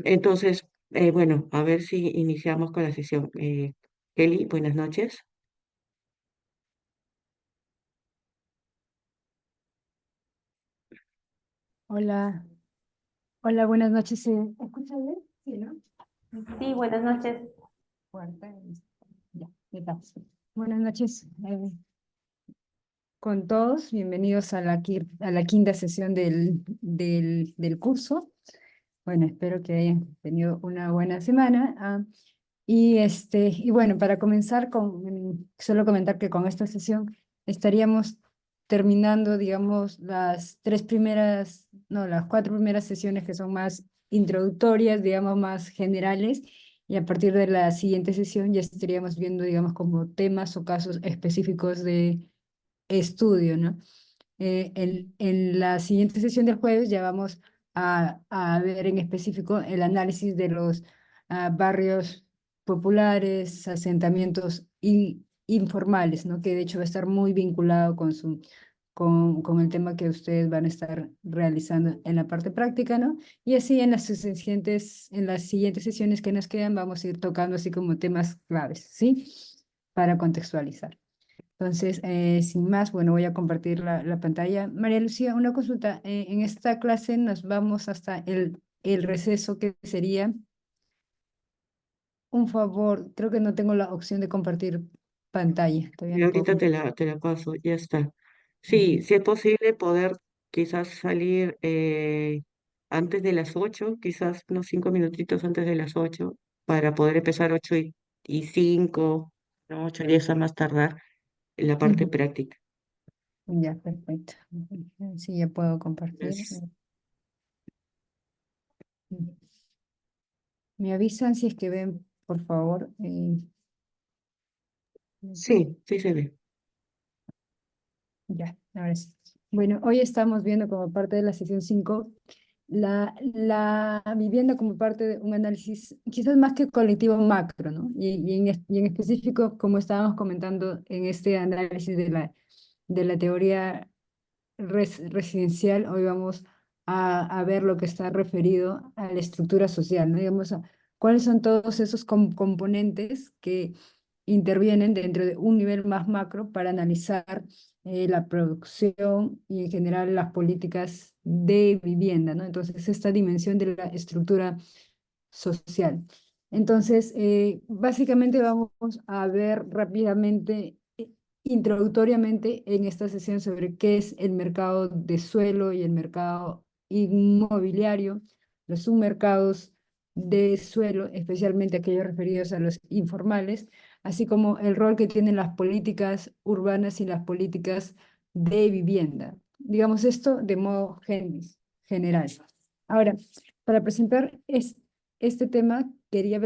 Entonces, bueno, a ver si iniciamos con la sesión. Kelly, buenas noches. Hola, hola, buenas noches. ¿Se escucha bien? Sí, ¿no? Sí, buenas noches. Fuerte. Ya, ¿qué tal? Buenas noches con todos. Bienvenidos a a la quinta sesión del curso. Bueno, espero que hayan tenido una buena semana. Y bueno, para comenzar, solo comentar que con esta sesión estaríamos terminando, digamos, las cuatro primeras sesiones que son más introductorias, digamos, más generales, y a partir de la siguiente sesión ya estaríamos viendo, digamos, como temas o casos específicos de estudio, ¿no? En la siguiente sesión del jueves ya vamos a ver en específico el análisis de los barrios populares, asentamientos informales, ¿no? Que de hecho va a estar muy vinculado con el tema que ustedes van a estar realizando en la parte práctica, ¿no? Y así en las siguientes sesiones que nos quedan vamos a ir tocando así como temas claves, ¿sí? Para contextualizar. Entonces, sin más, bueno, voy a compartir la pantalla. María Lucía, una consulta. En esta clase nos vamos hasta el receso, que sería un favor. Creo que no tengo la opción de compartir pantalla. Todavía Y no puedo. ahorita te la paso, ya está. Sí, Ujú. si es posible poder quizás salir antes de las 8, quizás unos 5 minutitos antes de las 8, para poder empezar 8:05, no, 8:10 a más tardar en la parte Ujú. práctica. Ya, perfecto. Ujú. Sí, ya puedo compartir. Es- Ujú. Me avisan si es que ven, por favor. sí, sí se ve. Ya, ahora sí. Bueno, hoy estamos viendo como parte de la sesión 5 la vivienda como parte de un análisis quizás más que colectivo macro, ¿no? Y en específico, como estábamos comentando en este análisis de la teoría residencial, hoy vamos a ver lo que está referido a la estructura social, ¿no? Digamos, cuáles son todos esos componentes que intervienen dentro de un nivel más macro para analizar la producción y en general las políticas de vivienda, ¿no? Entonces, esta dimensión de la estructura social. Entonces, básicamente vamos a ver rápidamente, introductoriamente en esta sesión sobre qué es el mercado de suelo y el mercado inmobiliario, los submercados de suelo, especialmente aquellos referidos a los informales, así como el rol que tienen las políticas urbanas y las políticas de vivienda. Digamos esto de modo general. Ahora, para presentar este tema, quería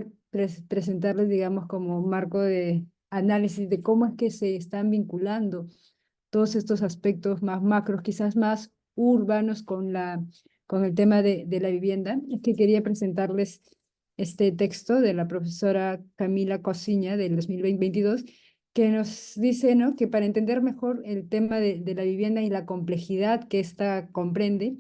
presentarles, digamos, como marco de análisis de cómo es que se están vinculando todos estos aspectos más macros, quizás más urbanos con el tema de la vivienda. Es que quería presentarles este texto de la profesora Camila Cosiña del 2022, que nos dice, ¿no?, que para entender mejor el tema de la vivienda y la complejidad que ésta comprende,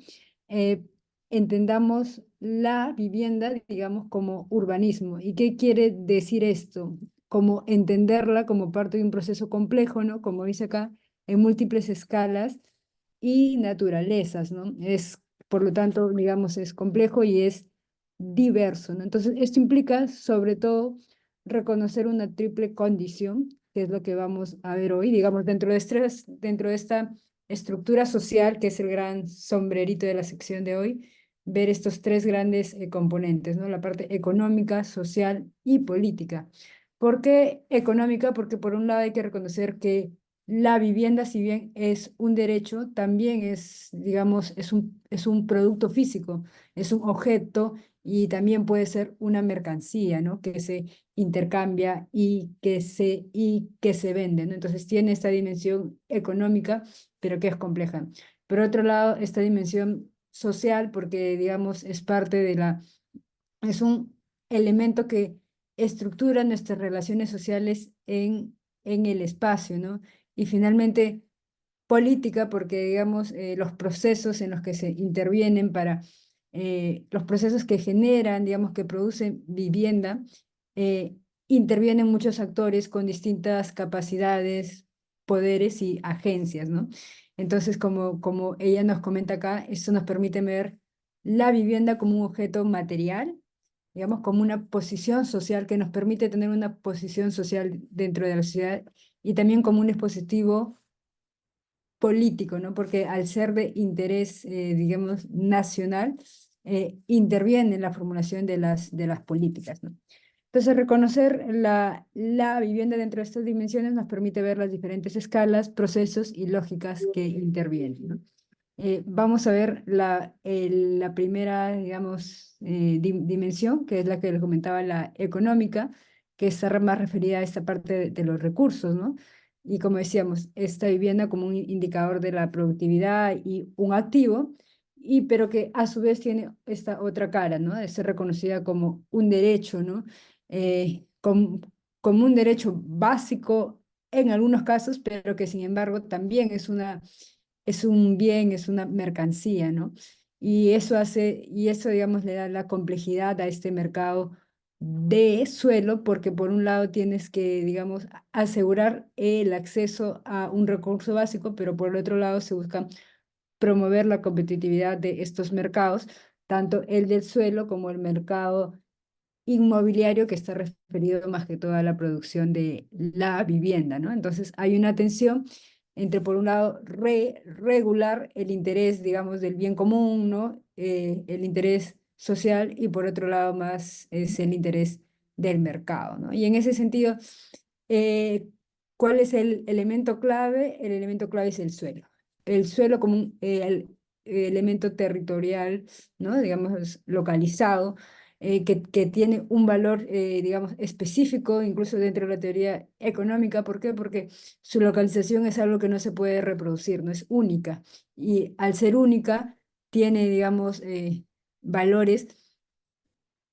eh, entendamos la vivienda, digamos, como urbanismo. ¿Y qué quiere decir esto? Como entenderla como parte de un proceso complejo, ¿no? Como dice acá, en múltiples escalas y naturalezas, ¿no? Por lo tanto, digamos, es complejo y es diverso, ¿no? Entonces, esto implica, sobre todo, reconocer una triple condición, que es lo que vamos a ver hoy, digamos, dentro de esta estructura social, que es el gran sombrerito de la sección de hoy, ver estos tres grandes componentes, ¿no? La parte económica, social y política. ¿Por qué económica? Porque por un lado hay que reconocer que la vivienda, si bien es un derecho, también es, digamos, es un producto físico, es un objeto y también puede ser una mercancía, ¿no? Que se intercambia y que se vende, ¿no? Entonces tiene esta dimensión económica, pero que es compleja. Por otro lado, esta dimensión social, porque, digamos, es un elemento que estructura nuestras relaciones sociales en el espacio, ¿no? Y finalmente, política, porque, digamos, los procesos en los que se intervienen para los procesos que generan, digamos, que producen vivienda, eh, intervienen muchos actores con distintas capacidades, poderes y agencias, ¿no? Entonces, como ella nos comenta acá, esto nos permite ver la vivienda como un objeto material, digamos, como una posición social que nos permite tener una posición social dentro de la sociedad y también como un dispositivo político, ¿no? Porque al ser de interés, digamos, nacional, interviene en la formulación de las políticas, ¿no? Entonces, reconocer la vivienda dentro de estas dimensiones nos permite ver las diferentes escalas, procesos y lógicas que intervienen, ¿no? Vamos a ver la primera, digamos, dimensión, que es la que les comentaba, la económica, que está más referida a esta parte de los recursos, ¿no? Y como decíamos, esta vivienda como un indicador de la productividad y un activo, pero que a su vez tiene esta otra cara, ¿no? De ser reconocida como un derecho, ¿no? Como un derecho básico en algunos casos, pero que sin embargo también es un bien, es una mercancía, ¿no? Y eso, digamos, le da la complejidad a este mercado de suelo, porque por un lado tienes que, digamos, asegurar el acceso a un recurso básico, pero por el otro lado se busca promover la competitividad de estos mercados, tanto el del suelo como el mercado inmobiliario que está referido más que todo a la producción de la vivienda, ¿no? Entonces hay una tensión entre, por un lado, regular el interés, digamos, del bien común, ¿no? El interés social y por otro lado más es el interés del mercado, ¿no? Y en ese sentido, eh, ¿cuál es el elemento clave? El elemento clave es el suelo. El suelo como un elemento territorial, ¿no? Digamos, localizado que tiene un valor, digamos, específico, incluso dentro de la teoría económica. ¿Por qué? Porque su localización es algo que no se puede reproducir, no es única. Y al ser única, tiene, digamos, valores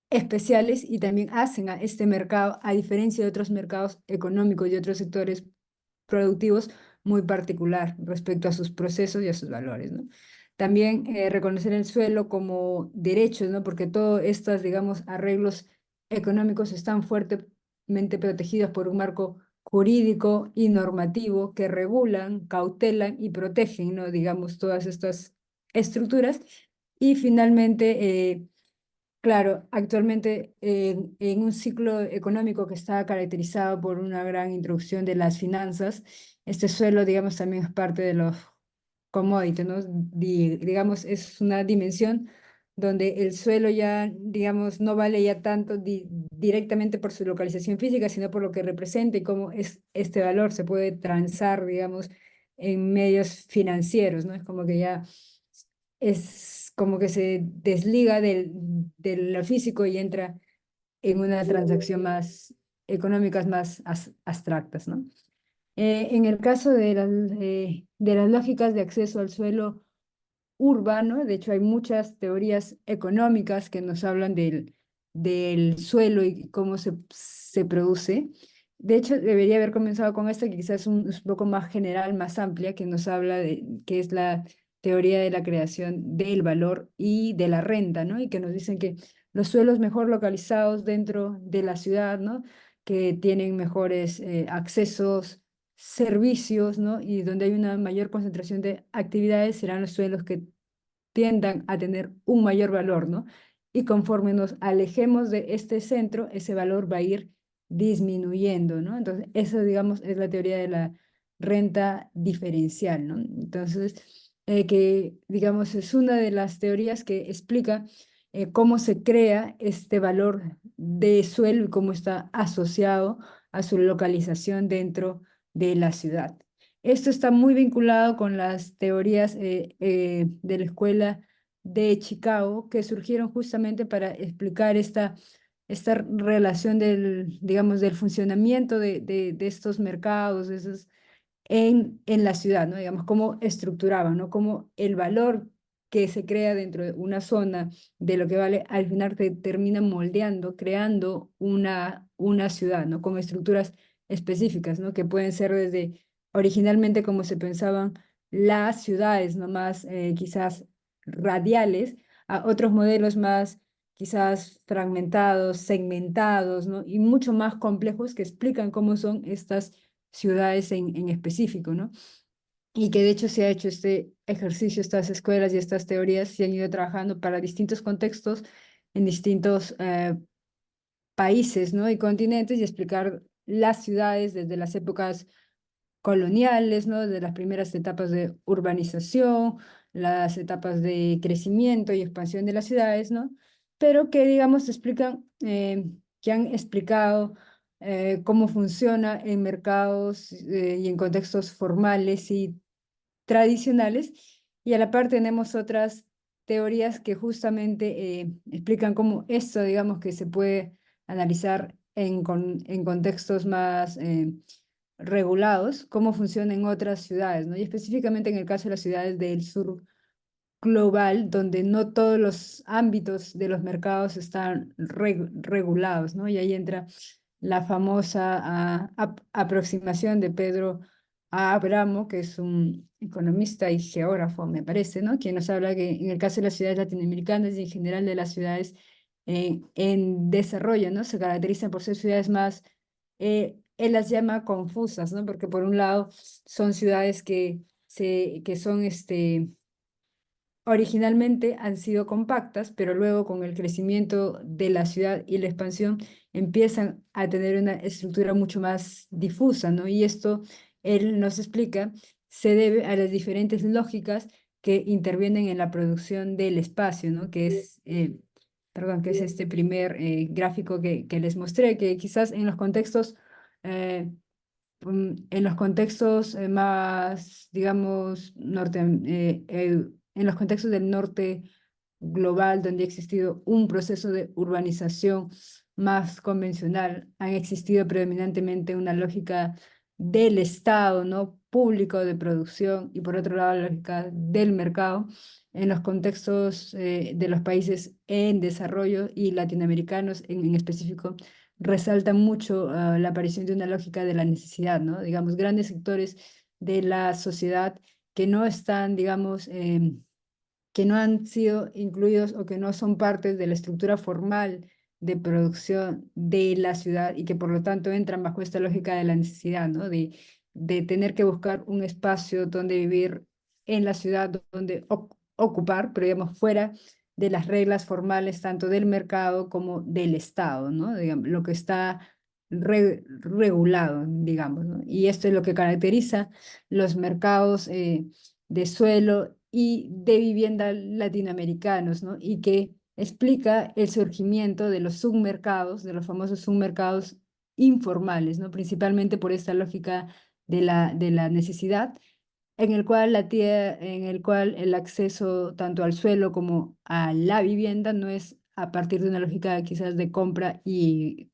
especiales y también hacen a este mercado, a diferencia de otros mercados económicos y otros sectores productivos, muy particular respecto a sus procesos y a sus valores, ¿no? También reconocer el suelo como derechos, ¿no? Porque todos estos, digamos, arreglos económicos están fuertemente protegidos por un marco jurídico y normativo que regulan, cautelan y protegen, ¿no? Digamos, todas estas estructuras. Y finalmente, claro, actualmente en un ciclo económico que está caracterizado por una gran introducción de las finanzas, este suelo, digamos, también es parte de los commodities, ¿no? Digamos, es una dimensión donde el suelo ya, digamos, no vale ya tanto directamente por su localización física, sino por lo que representa y cómo es este valor se puede transar, digamos, en medios financieros, ¿no? Es como que ya es como que se desliga de lo físico y entra en una transacción más económicas, más abstractas, ¿no? En el caso de las lógicas de acceso al suelo urbano, de hecho hay muchas teorías económicas que nos hablan del suelo y cómo se produce. De hecho, debería haber comenzado con esta, que quizás es un poco más general, más amplia, que nos habla de que es la teoría de la creación del valor y de la renta, ¿no? Y que nos dicen que los suelos mejor localizados dentro de la ciudad, ¿no? Que tienen mejores accesos, servicios, ¿no? Y donde hay una mayor concentración de actividades serán los suelos que tiendan a tener un mayor valor, ¿no? Y conforme nos alejemos de este centro, ese valor va a ir disminuyendo, ¿no? Entonces, eso, digamos, es la teoría de la renta diferencial, ¿no? Entonces, que, digamos, es una de las teorías que explica cómo se crea este valor de suelo y cómo está asociado a su localización dentro de la ciudad. Esto está muy vinculado con las teorías de la escuela de Chicago que surgieron justamente para explicar esta relación digamos, del funcionamiento de estos mercados, en la ciudad, ¿no? Digamos, cómo estructuraban, ¿no? Cómo el valor que se crea dentro de una zona de lo que vale, al final te termina moldeando, creando una ciudad, ¿no? Con estructuras específicas, ¿no? Que pueden ser desde originalmente como se pensaban las ciudades, ¿no? Más quizás radiales, a otros modelos más quizás fragmentados, segmentados, ¿no? Y mucho más complejos que explican cómo son estas ciudades en específico, ¿no? Y que de hecho se ha hecho este ejercicio, estas escuelas y estas teorías se han ido trabajando para distintos contextos en distintos países, ¿no? Y continentes y explicar las ciudades desde las épocas coloniales, ¿no? De las primeras etapas de urbanización, las etapas de crecimiento y expansión de las ciudades, ¿no? Pero que, digamos, explican, que han explicado cómo funciona en mercados y en contextos formales y tradicionales, y a la par tenemos otras teorías que justamente explican cómo esto, digamos, que se puede analizar en contextos más regulados, cómo funciona en otras ciudades, ¿no? Y específicamente en el caso de las ciudades del sur global, donde no todos los ámbitos de los mercados están regulados, ¿no? Y ahí entra la famosa aproximación de Pedro Abramo, que es un economista y geógrafo, me parece, ¿no? Quien nos habla que en el caso de las ciudades latinoamericanas y en general de las ciudades en desarrollo, ¿no? Se caracterizan por ser ciudades más, él las llama confusas, ¿no? Porque por un lado son ciudades que son originalmente han sido compactas, pero luego con el crecimiento de la ciudad y la expansión empiezan a tener una estructura mucho más difusa, ¿no? Y esto, él nos explica, se debe a las diferentes lógicas que intervienen en la producción del espacio, ¿no? Que es, perdón, que es este primer gráfico que les mostré, que quizás eh, en los contextos más, digamos, en los contextos del norte global, donde ha existido un proceso de urbanización más convencional, han existido predominantemente una lógica del Estado, ¿no? Público de producción y por otro lado la lógica del mercado. En los contextos de los países en desarrollo y latinoamericanos en específico, resalta mucho la aparición de una lógica de la necesidad, ¿no? Digamos, grandes sectores de la sociedad que no están, digamos, que no han sido incluidos o que no son parte de la estructura formal de producción de la ciudad y que por lo tanto entran bajo esta lógica de la necesidad, ¿no? De tener que buscar un espacio donde vivir en la ciudad, donde ocupar, pero digamos, fuera de las reglas formales tanto del mercado como del Estado, ¿no? Digamos, lo que está regulado, digamos, ¿no? Y esto es lo que caracteriza los mercados de suelo y de vivienda latinoamericanos, ¿no? Y que explica el surgimiento de los submercados, de los famosos submercados informales, ¿no? Principalmente por esta lógica de la necesidad en el cual en el cual el acceso tanto al suelo como a la vivienda no es a partir de una lógica quizás de compra y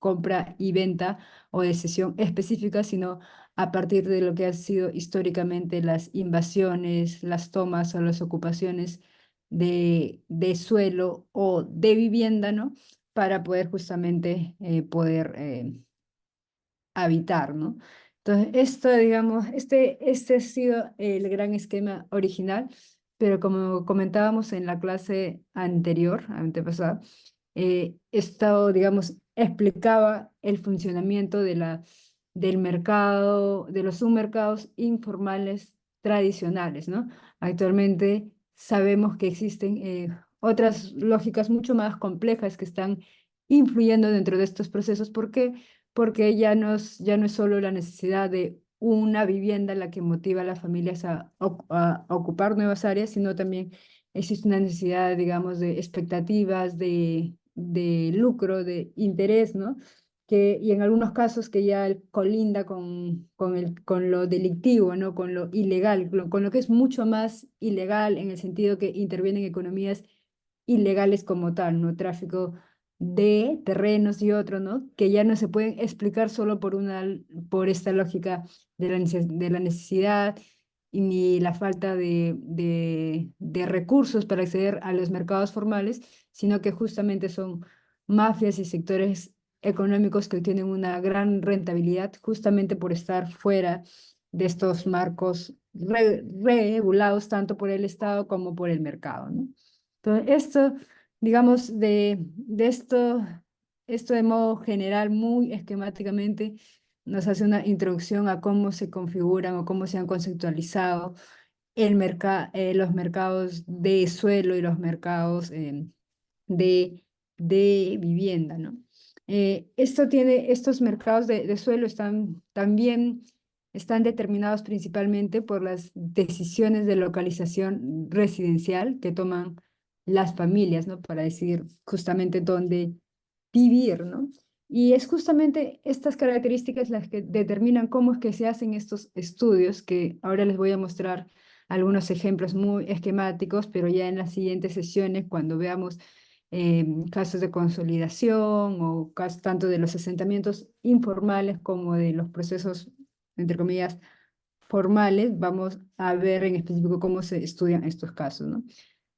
venta o de cesión específica, sino a partir de lo que han sido históricamente las invasiones, las tomas o las ocupaciones de suelo o de vivienda, ¿no? Para poder justamente poder habitar, ¿no? Entonces, esto, digamos, este ha sido el gran esquema original, pero como comentábamos en la clase anterior, antepasada, esto, digamos, explicaba el funcionamiento del mercado, de los submercados informales tradicionales, ¿no? Actualmente sabemos que existen otras lógicas mucho más complejas que están influyendo dentro de estos procesos. ¿Por qué? Porque ya no es solo la necesidad de una vivienda la que motiva a las familias a ocupar nuevas áreas, sino también existe una necesidad, digamos, de expectativas, de lucro, de interés, ¿no? Y en algunos casos que ya colinda con lo delictivo, ¿no? Con lo ilegal, con lo que es mucho más ilegal en el sentido que intervienen economías ilegales como tal, ¿no? Tráfico de terrenos y otros, ¿no? Que ya no se pueden explicar solo por esta lógica de la necesidad y ni la falta de recursos para acceder a los mercados formales, sino que justamente son mafias y sectores económicos que obtienen una gran rentabilidad justamente por estar fuera de estos marcos regulados tanto por el Estado como por el mercado, ¿no? Entonces, digamos, esto de modo general, muy esquemáticamente, nos hace una introducción a cómo se configuran o cómo se han conceptualizado los mercados de suelo y los mercados de, de vivienda, ¿no? Estos mercados de suelo también están determinados principalmente por las decisiones de localización residencial que toman las familias, ¿no? Para decidir justamente dónde vivir, ¿no? Y es justamente estas características las que determinan cómo es que se hacen estos estudios, que ahora les voy a mostrar algunos ejemplos muy esquemáticos, pero ya en las siguientes sesiones, cuando veamos casos de consolidación o casos tanto de los asentamientos informales como de los procesos, entre comillas, formales, vamos a ver en específico cómo se estudian estos casos, ¿no?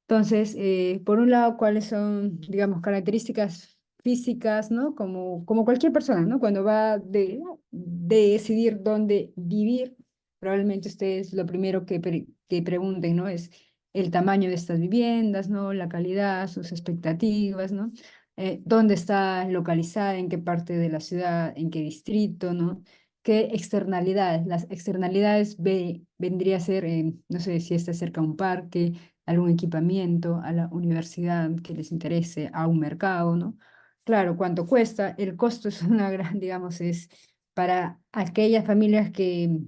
Entonces, por un lado, cuáles son, digamos, características físicas, ¿no? Como cualquier persona, ¿no? Cuando va de decidir dónde vivir, probablemente ustedes lo primero que pregunten, ¿no? Es el tamaño de estas viviendas, ¿no? La calidad, sus expectativas, ¿no? Dónde está localizada, en qué parte de la ciudad, en qué distrito, ¿no? ¿Qué externalidades? Las externalidades vendría a ser, no sé, si está cerca a un parque, algún equipamiento, a la universidad que les interese, a un mercado, ¿no? Claro, ¿cuánto cuesta? El costo es una gran, digamos, es para aquellas familias que,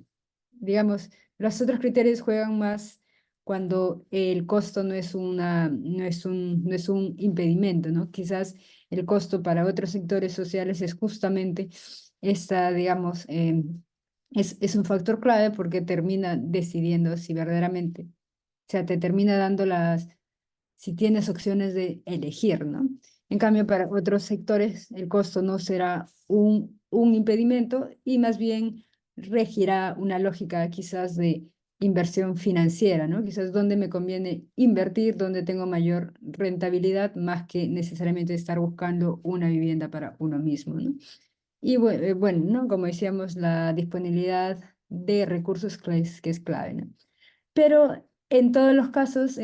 digamos, los otros criterios juegan más cuando el costo no es un impedimento, ¿no? Quizás el costo para otros sectores sociales es justamente esta, digamos, es un factor clave porque termina decidiendo si verdaderamente, o sea, te termina dando si tienes opciones de elegir, ¿no? En cambio, para otros sectores el costo no será un impedimento y más bien regirá una lógica quizás de inversión financiera, ¿no? Quizás dónde me conviene invertir, dónde tengo mayor rentabilidad, más que necesariamente estar buscando una vivienda para uno mismo, ¿no? Y bueno, ¿no? Como decíamos, la disponibilidad de recursos que es clave, ¿no? Pero en todos los casos,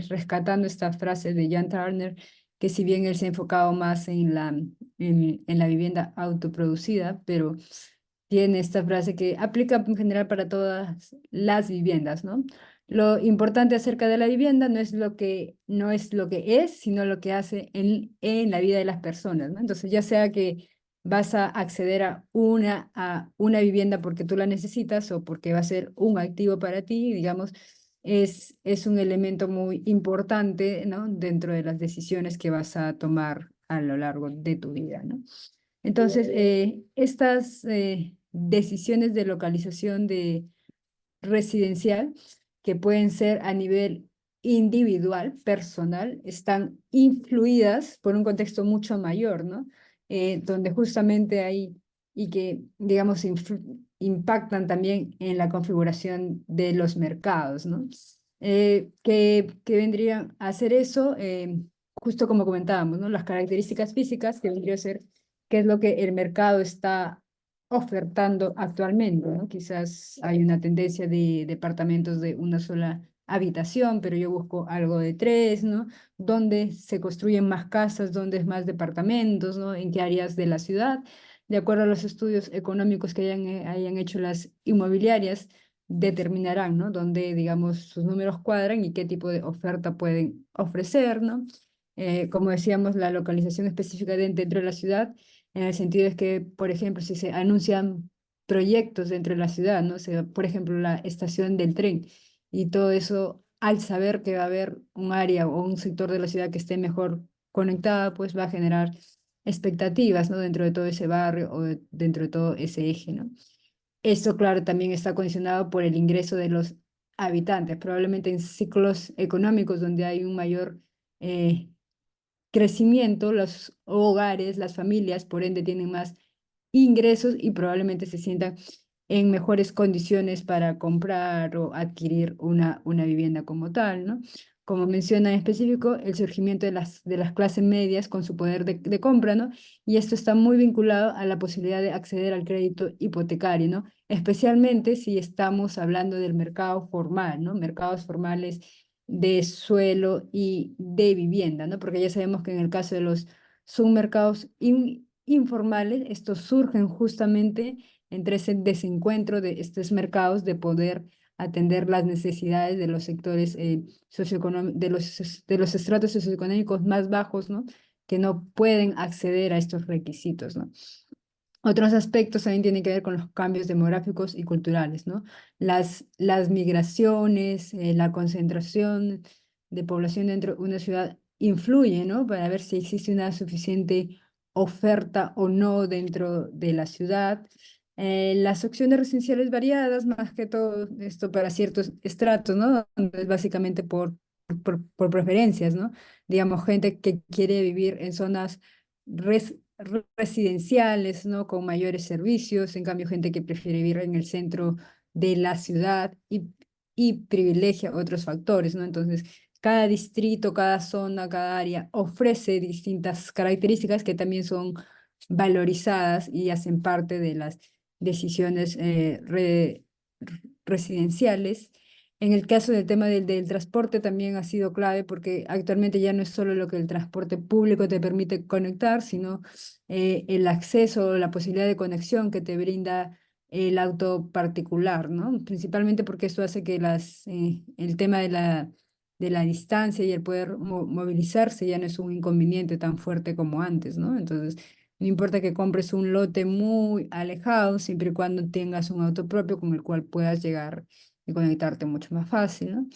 rescatando esta frase de Jan Turner, que si bien él se ha enfocado más en la vivienda autoproducida, pero tiene esta frase que aplica en general para todas las viviendas, ¿no? Lo importante acerca de la vivienda no es lo que es, sino lo que hace en la vida de las personas, ¿no? Entonces, ya sea que vas a acceder a una vivienda porque tú la necesitas o porque va a ser un activo para ti, digamos, es un elemento muy importante, ¿no? Dentro de las decisiones que vas a tomar a lo largo de tu vida, ¿no? Entonces, estas decisiones de localización residencial, que pueden ser a nivel individual, personal, están influidas por un contexto mucho mayor, ¿no? Donde justamente hay y que, digamos, impactan también en la configuración de los mercados, ¿no? Que vendrían a hacer eso, justo como comentábamos, ¿no? Las características físicas, que vendría a ser qué es lo que el mercado está ofertando actualmente, ¿no? Quizás hay una tendencia de departamentos de una sola habitación, pero yo busco algo de tres, ¿no? ¿Dónde se construyen más casas? ¿Dónde es más departamentos? ¿No? ¿En qué áreas de la ciudad? De acuerdo a los estudios económicos que hayan hecho las inmobiliarias, determinarán, ¿no? Dónde, digamos, sus números cuadran y qué tipo de oferta pueden ofrecer, ¿no? Como decíamos, la localización específica dentro de la ciudad en el sentido es que, por ejemplo, si se anuncian proyectos dentro de la ciudad, ¿no? Por ejemplo, la estación del tren y todo eso, al saber que va a haber un área o un sector de la ciudad que esté mejor conectada, pues va a generar expectativas, ¿no? Dentro de todo ese barrio o dentro de todo ese eje, ¿no? Esto, claro, también está condicionado por el ingreso de los habitantes, probablemente en ciclos económicos donde hay un mayor eh, crecimiento, los hogares, las familias, por ende, tienen más ingresos y probablemente se sientan en mejores condiciones para comprar o adquirir una vivienda como tal, ¿no? Como menciona en específico, el surgimiento de las clases medias con su poder de compra, ¿no? Y esto está muy vinculado a la posibilidad de acceder al crédito hipotecario, ¿no? Especialmente si estamos hablando del mercado formal, ¿no? Mercados formales de suelo y de vivienda, ¿no? Porque ya sabemos que en el caso de los submercados informales, estos surgen justamente entre ese desencuentro de estos mercados de poder atender las necesidades de los sectores socioeconómicos, de los estratos socioeconómicos más bajos, ¿no? Que no pueden acceder a estos requisitos, ¿no? Otros aspectos también tienen que ver con los cambios demográficos y culturales, ¿no? Las migraciones, la concentración de población dentro de una ciudad influye, ¿no? Para ver si existe una suficiente oferta o no dentro de la ciudad. Las opciones residenciales variadas, más que todo esto para ciertos estratos, ¿no? Donde es básicamente por preferencias, ¿no? Digamos, gente que quiere vivir en zonas residenciales, ¿no? Con mayores servicios, en cambio gente que prefiere vivir en el centro de la ciudad y privilegia otros factores, ¿no? Entonces, cada distrito, cada zona, cada área ofrece distintas características que también son valorizadas y hacen parte de las decisiones residenciales. En el caso del tema del transporte también ha sido clave porque actualmente ya no es solo lo que el transporte público te permite conectar, sino el acceso, la posibilidad de conexión que te brinda el auto particular, ¿no? Principalmente porque esto hace que el tema de la distancia y el poder movilizarse ya no es un inconveniente tan fuerte como antes, ¿no? Entonces, no importa que compres un lote muy alejado, siempre y cuando tengas un auto propio con el cual puedas llegar y conectarte mucho más fácil, ¿no?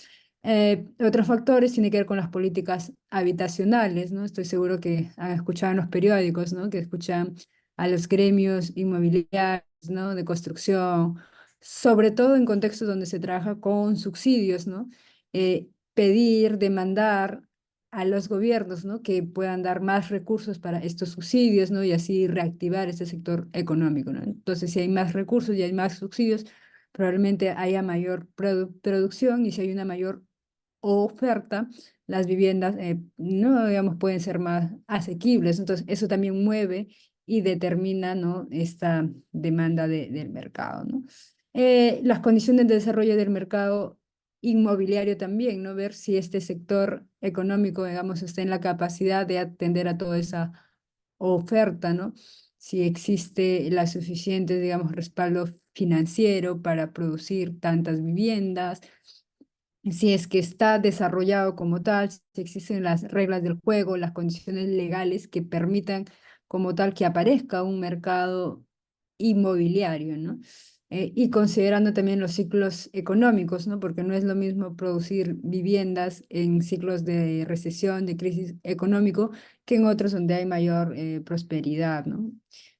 Otros factores tienen que ver con las políticas habitacionales, ¿no? Estoy seguro que han escuchado en los periódicos, ¿no? Que escuchan a los gremios inmobiliarios, ¿no? De construcción, sobre todo en contextos donde se trabaja con subsidios, ¿no? Pedir, demandar a los gobiernos, ¿no? Que puedan dar más recursos para estos subsidios, ¿no? Y así reactivar este sector económico, ¿no? Entonces, si hay más recursos y hay más subsidios, probablemente haya mayor producción y si hay una mayor oferta, las viviendas no, digamos, pueden ser más asequibles. Entonces, eso también mueve y determina, ¿no? Esta demanda del mercado, ¿no? Las condiciones de desarrollo del mercado inmobiliario también, ¿no? Ver si este sector económico, digamos, está en la capacidad de atender a toda esa oferta, ¿no? Si existe la suficiente, digamos, respaldo financiero para producir tantas viviendas, si es que está desarrollado como tal, si existen las reglas del juego, las condiciones legales que permitan como tal que aparezca un mercado inmobiliario, ¿no? Y considerando también los ciclos económicos, ¿no? Porque no es lo mismo producir viviendas en ciclos de recesión, de crisis económico, que en otros donde hay mayor prosperidad, ¿no?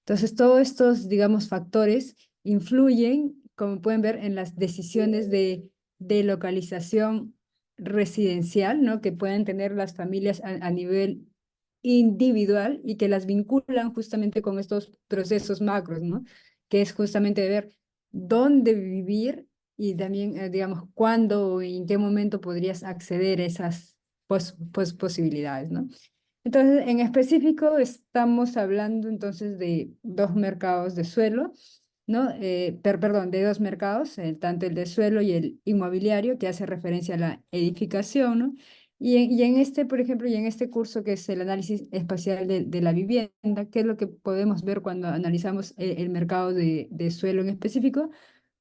Entonces, todos estos, digamos, factores influyen, como pueden ver, en las decisiones de localización residencial, ¿no? Que pueden tener las familias a nivel individual y que las vinculan justamente con estos procesos macros, ¿no? Que es justamente ver dónde vivir y también, digamos, cuándo y en qué momento podrías acceder a esas posibilidades, ¿no? Entonces, en específico, estamos hablando entonces de dos mercados de suelo, ¿no? Perdón, de dos mercados, tanto el de suelo y el inmobiliario, que hace referencia a la edificación, ¿no? Y en este, por ejemplo, y en este curso que es el análisis espacial de la vivienda, ¿qué es lo que podemos ver cuando analizamos el mercado de suelo en específico?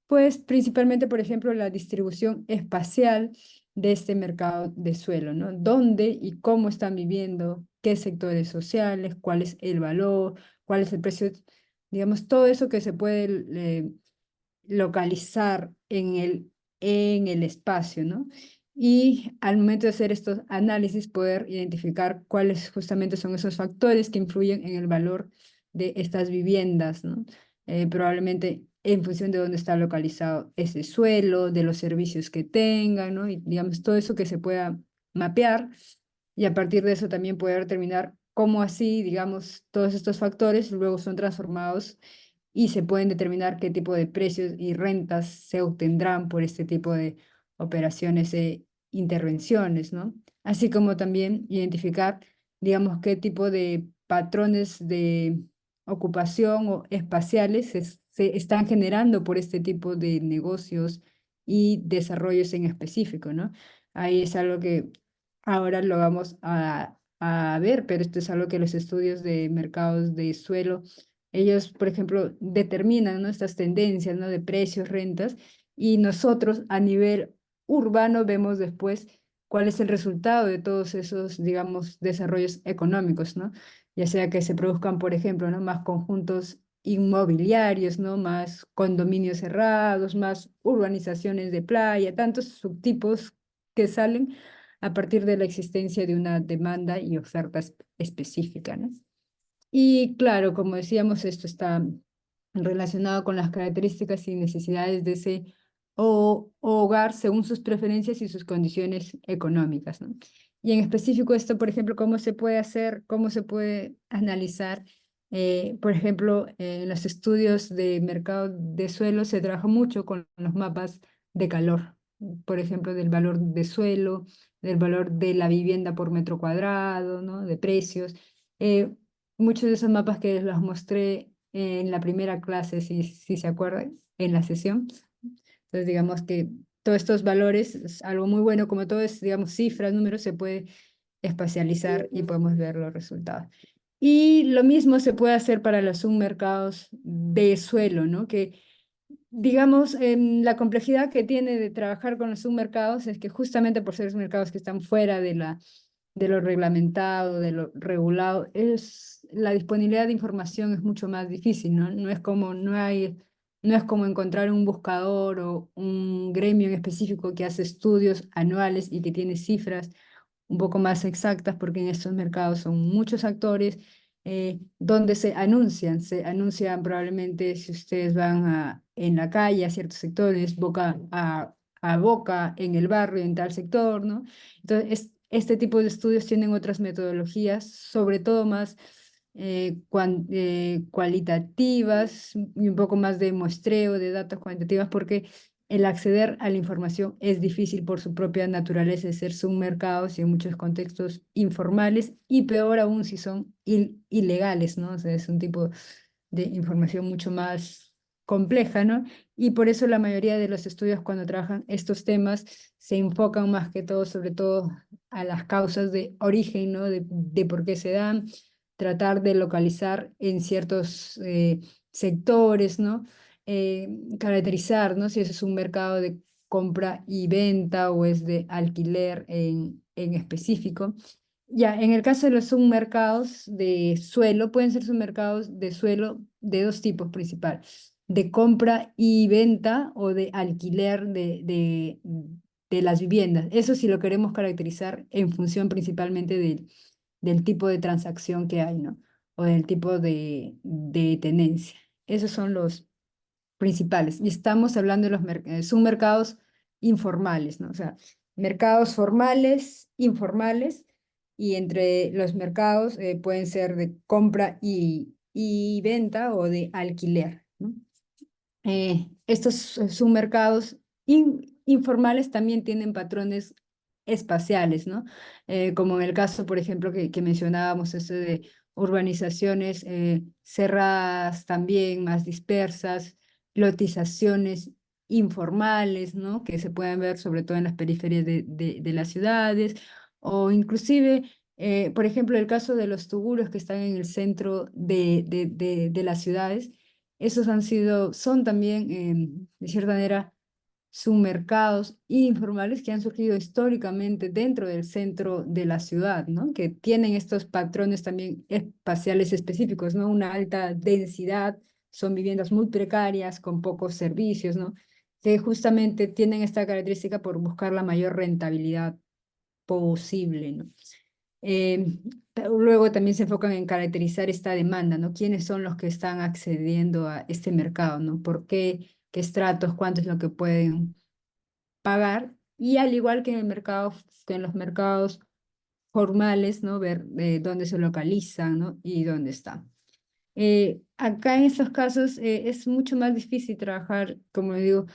Pues principalmente, por ejemplo, la distribución espacial de este mercado de suelo, ¿no? ¿Dónde y cómo están viviendo? ¿Qué sectores sociales? ¿Cuál es el valor? ¿Cuál es el precio? Digamos, todo eso que se puede localizar en el espacio, ¿no? Y al momento de hacer estos análisis, poder identificar cuáles justamente son esos factores que influyen en el valor de estas viviendas, ¿no? Probablemente en función de dónde está localizado ese suelo, de los servicios que tengan, ¿no? Y digamos, todo eso que se pueda mapear y a partir de eso también poder determinar cómo así, digamos, todos estos factores luego son transformados y se pueden determinar qué tipo de precios y rentas se obtendrán por este tipo de operaciones e intervenciones, ¿no? Así como también identificar, digamos, qué tipo de patrones de ocupación o espaciales se están generando por este tipo de negocios y desarrollos en específico, ¿no? Ahí es algo que ahora lo vamos a ver, pero esto es algo que los estudios de mercados de suelo, ellos, por ejemplo, determinan, ¿no?, estas tendencias, ¿no?, de precios, rentas, y nosotros a nivel urbano vemos después cuál es el resultado de todos esos, digamos, desarrollos económicos, ¿no? Ya sea que se produzcan, por ejemplo, ¿no?, más conjuntos inmobiliarios, ¿no?, más condominios cerrados, más urbanizaciones de playa, tantos subtipos que salen a partir de la existencia de una demanda y oferta específica, ¿no? Y claro, como decíamos, esto está relacionado con las características y necesidades de ese hogar según sus preferencias y sus condiciones económicas, ¿no? Y en específico esto, por ejemplo, ¿cómo se puede hacer, cómo se puede analizar? Por ejemplo, en los estudios de mercado de suelo se trabaja mucho con los mapas de calor, por ejemplo, del valor de suelo, del valor de la vivienda por metro cuadrado, ¿no?, de precios. Eh, Muchos de esos mapas que los mostré en la primera clase, si se acuerdan, en la sesión. Entonces, digamos que todos estos valores es algo muy bueno, como todo es, digamos, cifras, números, se puede espacializar y podemos ver los resultados. Y lo mismo se puede hacer para los submercados de suelo, ¿no? Que, digamos, la complejidad que tiene de trabajar con los submercados es que justamente por ser mercados que están fuera de lo reglamentado, de lo regulado, la disponibilidad de información es mucho más difícil, ¿no? No es como encontrar un buscador o un gremio en específico que hace estudios anuales y que tiene cifras un poco más exactas, porque en estos mercados son muchos actores donde se anuncian probablemente si ustedes van en la calle a ciertos sectores, a boca en el barrio, en tal sector, ¿no? Entonces, este tipo de estudios tienen otras metodologías, sobre todo más cualitativas y un poco más de muestreo de datos cuantitativas, porque el acceder a la información es difícil por su propia naturaleza de ser submercados y en muchos contextos informales, y peor aún si son ilegales, ¿no? O sea, es un tipo de información mucho más compleja, ¿no? Y por eso la mayoría de los estudios cuando trabajan estos temas se enfocan más que todo, sobre todo, a las causas de origen, ¿no? De por qué se dan, tratar de localizar en ciertos sectores, ¿no? Caracterizar, ¿no?, si ese es un mercado de compra y venta o es de alquiler en específico. Ya, en el caso de los submercados de suelo, pueden ser submercados de suelo de dos tipos principales, de compra y venta o de alquiler de las viviendas. Eso sí lo queremos caracterizar en función principalmente del tipo de transacción que hay, ¿no? O del tipo de tenencia. Esos son los principales. Y estamos hablando de los submercados informales, ¿no? O sea, mercados formales, informales, y entre los mercados pueden ser de compra y venta o de alquiler, ¿no? Estos submercados informales también tienen patrones espaciales, ¿no? Como en el caso, por ejemplo, que mencionábamos, eso de urbanizaciones cerradas también, más dispersas, lotizaciones informales, ¿no?, que se pueden ver sobre todo en las periferias de las ciudades, o inclusive, por ejemplo, el caso de los tugurios que están en el centro de las ciudades. Esos son también, de cierta manera, submercados informales que han surgido históricamente dentro del centro de la ciudad, ¿no? Que tienen estos patrones también espaciales específicos, ¿no? Una alta densidad, son viviendas muy precarias, con pocos servicios, ¿no? Que justamente tienen esta característica por buscar la mayor rentabilidad posible, ¿no? Luego también se enfocan en caracterizar esta demanda, ¿no? ¿Quiénes son los que están accediendo a este mercado, ¿no? ¿Por qué? ¿Qué estratos? ¿Cuánto es lo que pueden pagar? Y al igual que en el mercado, que en los mercados formales, ¿no? Ver dónde se localizan, ¿no? Y dónde están. Acá en estos casos es mucho más difícil trabajar, como digo,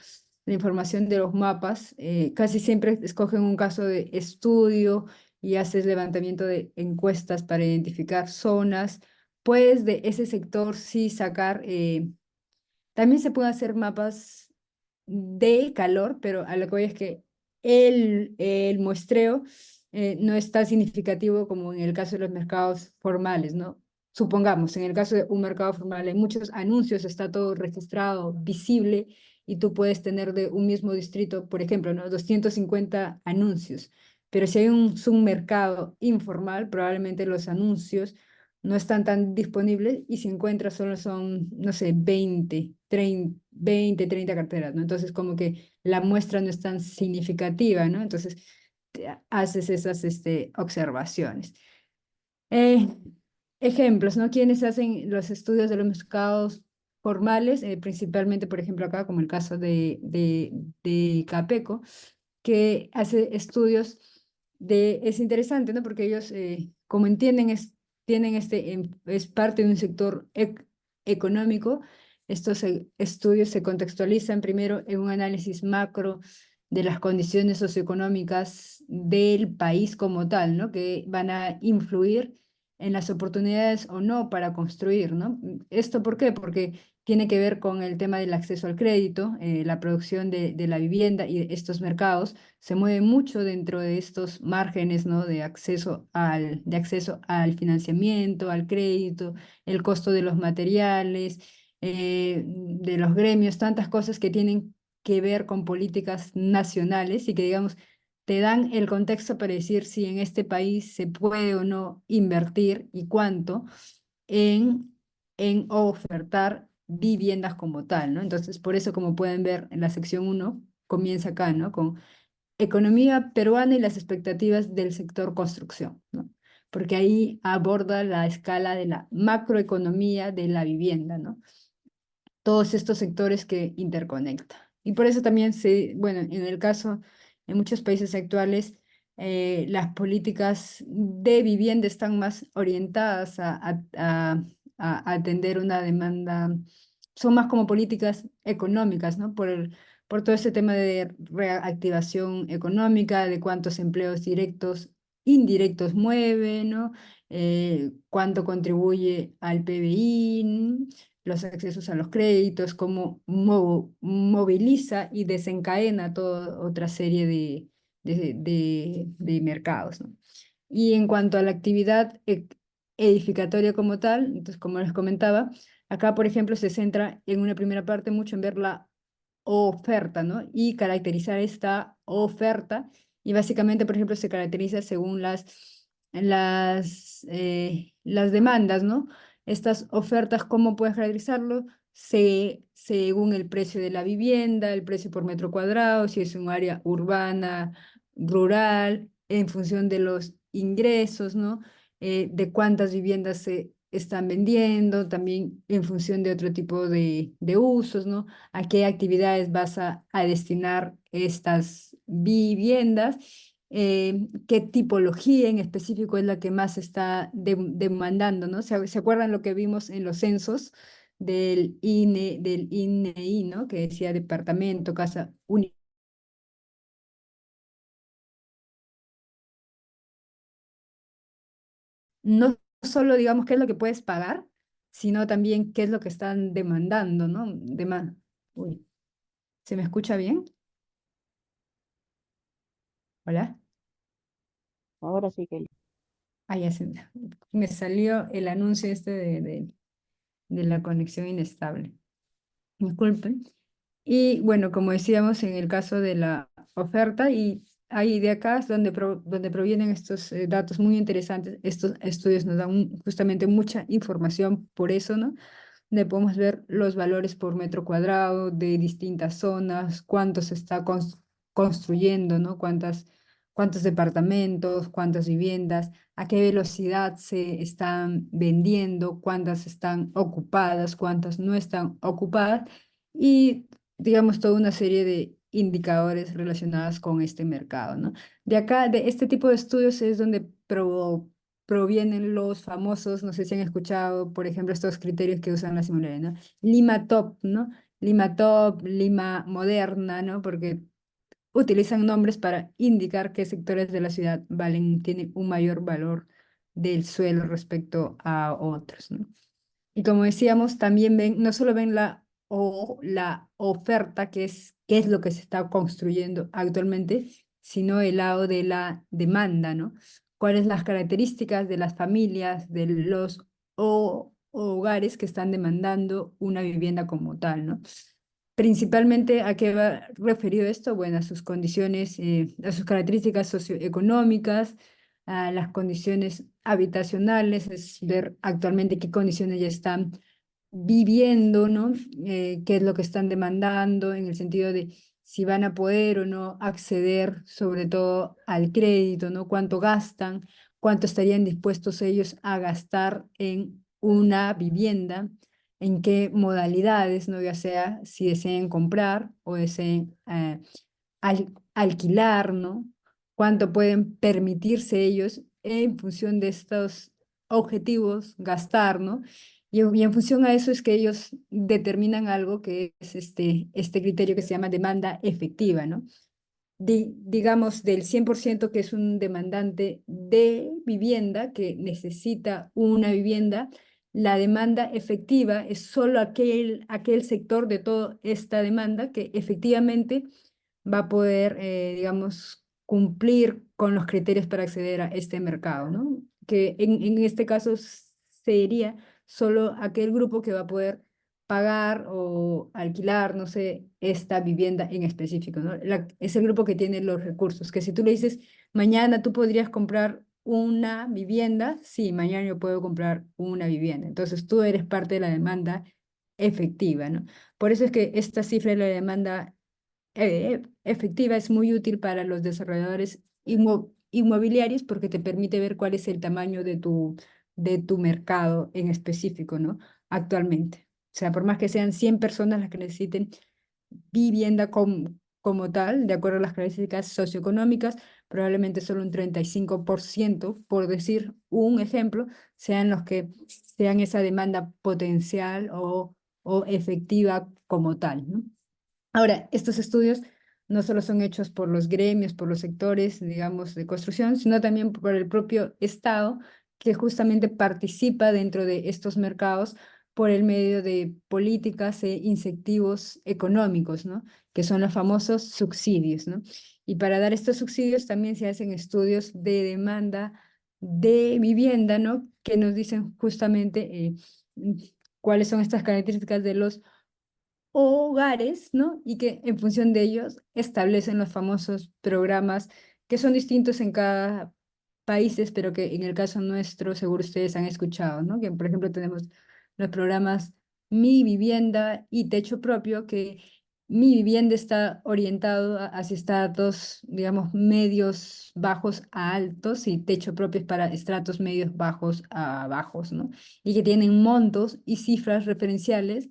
la información de los mapas. Casi siempre escogen un caso de estudio y haces levantamiento de encuestas para identificar zonas. Puedes de ese sector sí sacar, también se pueden hacer mapas de calor, pero a lo que voy es que el muestreo no es tan significativo como en el caso de los mercados formales, ¿no? Supongamos, en el caso de un mercado formal hay muchos anuncios, está todo registrado, visible, y tú puedes tener de un mismo distrito, por ejemplo, ¿no? 250 anuncios. Pero si hay un submercado informal, probablemente los anuncios no están tan disponibles y si encuentras solo son, no sé, 30 carteras, ¿no? Entonces como que la muestra no es tan significativa, ¿no? Entonces haces esas observaciones. Eh, Ejemplos, ¿no? ¿Quiénes hacen los estudios de los mercados formales? Principalmente, por ejemplo, acá, como el caso de Capeco, que hace estudios es interesante, ¿no? Porque ellos, como entienden, tienen es parte de un sector económico. Estos estudios se contextualizan primero en un análisis macro de las condiciones socioeconómicas del país como tal, ¿no? Que van a influir en las oportunidades o no para construir, ¿no? ¿Esto por qué? Porque tiene que ver con el tema del acceso al crédito, la producción de la vivienda y estos mercados se mueven mucho dentro de estos márgenes, ¿no? De acceso al financiamiento, al crédito, el costo de los materiales, de los gremios, tantas cosas que tienen que ver con políticas nacionales y que, digamos, te dan el contexto para decir si en este país se puede o no invertir y cuánto en, en ofertar viviendas como tal, ¿no? Entonces, por eso, como pueden ver en la sección uno comienza acá, ¿no? Con economía peruana y las expectativas del sector construcción, ¿no? Porque ahí aborda la escala de la macroeconomía de la vivienda, ¿no? Todos estos sectores que interconecta. Y por eso también bueno, en el caso, en muchos países actuales, las políticas de vivienda están más orientadas a atender una demanda, son más como políticas económicas, ¿no? Por todo ese tema de reactivación económica, de cuántos empleos directos, indirectos mueve, ¿no? Cuánto contribuye al PBI, los accesos a los créditos, cómo moviliza y desencadena toda otra serie de mercados, ¿no? Y en cuanto a la actividad edificatoria como tal, entonces, como les comentaba, acá, por ejemplo, se centra en una primera parte mucho en ver la oferta, ¿no? Y caracterizar esta oferta. Y básicamente, por ejemplo, se caracteriza según las demandas, ¿no? Estas ofertas, ¿cómo puedes caracterizarlo? Según el precio de la vivienda, el precio por metro cuadrado, si es un área urbana, rural, en función de los ingresos, ¿no? De cuántas viviendas se están vendiendo, también en función de otro tipo de usos, ¿no? A qué actividades vas a destinar estas viviendas, qué tipología en específico es la que más está demandando, ¿no? ¿Se acuerdan lo que vimos en los censos del INEI, ¿no? Que decía departamento, casa única? No solo, digamos, qué es lo que puedes pagar, sino también qué es lo que están demandando, ¿no? Uy, ¿se me escucha bien? ¿Hola? Ahora sí que Ah, ya me salió el anuncio de la conexión inestable. Disculpen. Y bueno, como decíamos, en el caso de la oferta, y ahí de acá es donde provienen estos datos muy interesantes. Estos estudios nos dan justamente mucha información, por eso, ¿no? Donde podemos ver los valores por metro cuadrado de distintas zonas, cuánto se está construyendo, ¿no? Cuántos departamentos, cuántas viviendas, a qué velocidad se están vendiendo, cuántas están ocupadas, cuántas no están ocupadas y, digamos, toda una serie de indicadores relacionados con este mercado, ¿no? De acá, de este tipo de estudios es donde provienen los famosos, no sé si han escuchado, por ejemplo, estos criterios que usan las inmobiliarias, ¿no? Lima Top, ¿no? Lima Top, Lima Moderna, ¿no? Porque utilizan nombres para indicar qué sectores de la ciudad tienen un mayor valor del suelo respecto a otros, ¿no? Y como decíamos, también no solo ven la oferta, que es qué es lo que se está construyendo actualmente, sino el lado de la demanda, ¿no? ¿Cuáles las características de las familias, de los hogares que están demandando una vivienda como tal, ¿no? Principalmente, ¿a qué va referido esto? Bueno, a sus condiciones, a sus características socioeconómicas, a las condiciones habitacionales, es ver actualmente qué condiciones ya están viviendo, ¿no? Qué es lo que están demandando en el sentido de si van a poder o no acceder sobre todo al crédito, ¿no? Cuánto gastan, cuánto estarían dispuestos ellos a gastar en una vivienda, en qué modalidades, ¿no? Ya sea si deseen comprar o deseen alquilar, ¿no? Cuánto pueden permitirse ellos en función de estos objetivos gastar, ¿no? Y en función a eso es que ellos determinan algo que es este criterio que se llama demanda efectiva, ¿no? Digamos, del 100% que es un demandante de vivienda que necesita una vivienda, la demanda efectiva es solo aquel sector de toda esta demanda que efectivamente va a poder, digamos, cumplir con los criterios para acceder a este mercado, ¿no? Que en este caso sería solo aquel grupo que va a poder pagar o alquilar, no sé, esta vivienda en específico, ¿no? Es el grupo que tiene los recursos, que si tú le dices, mañana tú podrías comprar una vivienda, sí, mañana yo puedo comprar una vivienda. Entonces tú eres parte de la demanda efectiva, ¿no? Por eso es que esta cifra de la demanda efectiva es muy útil para los desarrolladores inmobiliarios porque te permite ver cuál es el tamaño de tu mercado en específico, ¿no? Actualmente. O sea, por más que sean 100 personas las que necesiten vivienda como tal, de acuerdo a las características socioeconómicas, probablemente solo un 35%, por decir un ejemplo, sean los que sean esa demanda potencial o efectiva como tal, ¿no? Ahora, estos estudios no solo son hechos por los gremios, por los sectores, digamos, de construcción, sino también por el propio Estado, que justamente participa dentro de estos mercados por el medio de políticas e incentivos económicos, ¿no? Que son los famosos subsidios, ¿no? Y para dar estos subsidios también se hacen estudios de demanda de vivienda, ¿no? Que nos dicen justamente cuáles son estas características de los hogares, ¿no? Y que en función de ellos establecen los famosos programas que son distintos en cada país, pero que en el caso nuestro seguro ustedes han escuchado, ¿no? Que por ejemplo tenemos los programas Mi Vivienda y Techo Propio, que Mi Vivienda está orientado hacia estratos, digamos, medios bajos a altos y Techo Propio es para estratos medios bajos a bajos, ¿no? Y que tienen montos y cifras referenciales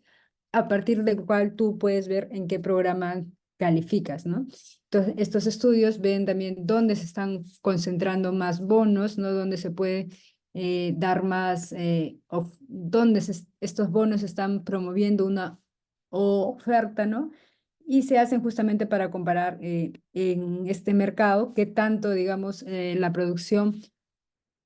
a partir del cual tú puedes ver en qué programa calificas, ¿no? Entonces, estos estudios ven también dónde se están concentrando más bonos, ¿no? Dónde se puede dar más, dónde estos bonos están promoviendo una oferta, ¿no? Y se hacen justamente para comparar en este mercado qué tanto, digamos, la producción